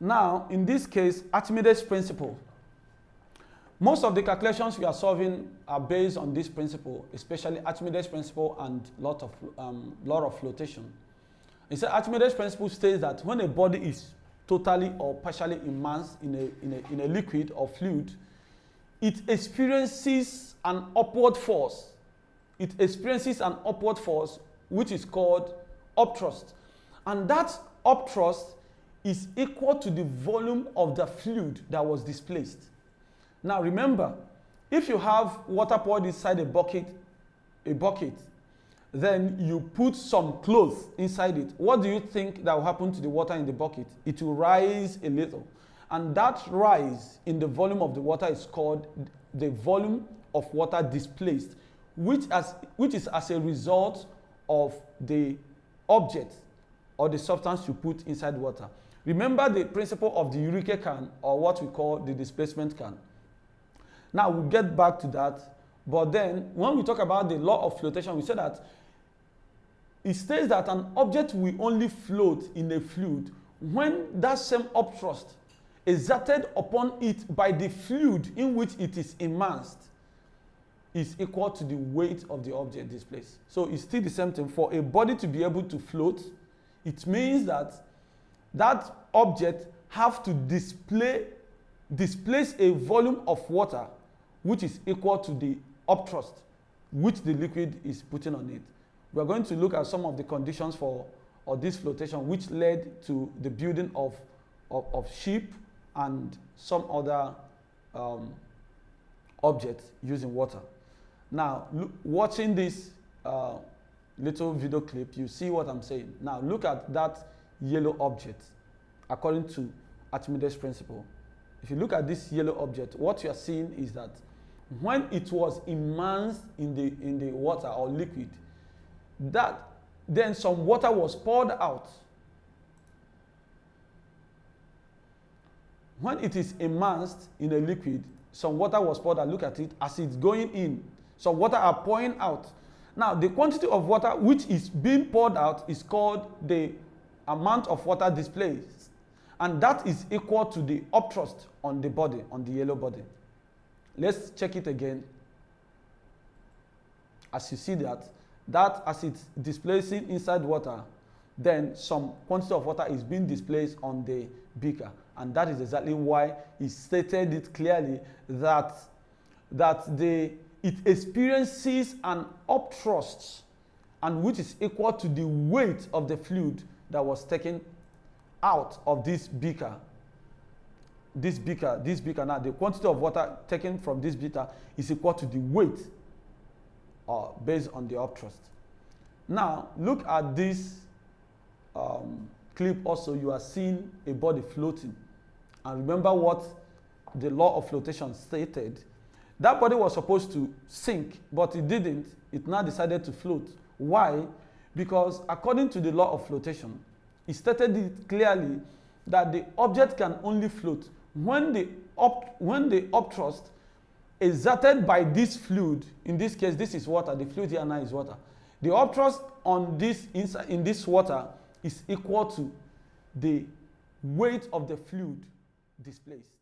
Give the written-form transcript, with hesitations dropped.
Now, in this case, Archimedes' principle. Most of the calculations we are solving are based on this principle, especially Archimedes' principle and law of flotation. It says Archimedes' principle states that when a body is totally or partially immersed in a liquid or fluid, it experiences an upward force. It experiences an upward force which is called upthrust. And that upthrust is equal to the volume of the fluid that was displaced. Now remember, if you have water poured inside a bucket, then you put some clothes inside it. What do you think that will happen to the water in the bucket? It will rise a little. And that rise in the volume of the water is called the volume of water displaced, which is as a result of the object or the substance you put inside water. Remember the principle of the Eureka can, or what we call the displacement can. Now we'll get back to that, but then when we talk about the law of flotation, we say that it states that an object will only float in a fluid when that same upthrust exerted upon it by the fluid in which it is immersed is equal to the weight of the object displaced. So it's still the same thing. For a body to be able to float, it means that that object have to displace a volume of water which is equal to the upthrust which the liquid is putting on it. We are going to look at some of the conditions for this flotation which led to the building of ship and some other objects using water. Now, watching this little video clip, you see what I'm saying. Now, look at that yellow object according to Archimedes' principle. If you look at this yellow object, what you are seeing is that when it was immersed in the water or liquid, then some water was poured out. When it is immersed in a liquid, some water was poured out. Look at it as it's going in. Some water are pouring out. Now, the quantity of water which is being poured out is called the amount of water displaced. And that is equal to the upthrust on the body, on the yellow body. Let's check it again. As you see that as it's displacing inside water, then some quantity of water is being displaced on the beaker. And that is exactly why he stated it clearly that it experiences an upthrust, and which is equal to the weight of the fluid that was taken out of this beaker. This beaker now, the quantity of water taken from this beaker is equal to the weight based on the upthrust. Now, look at this clip also. You are seeing a body floating. And remember what the law of flotation stated. That body was supposed to sink, but it didn't. It now decided to float. Why? Because according to the law of flotation, it stated it clearly that the object can only float when the upthrust exerted by this fluid, in this case this is water, the fluid here now is water. The upthrust on this in this water is equal to the weight of the fluid displaced.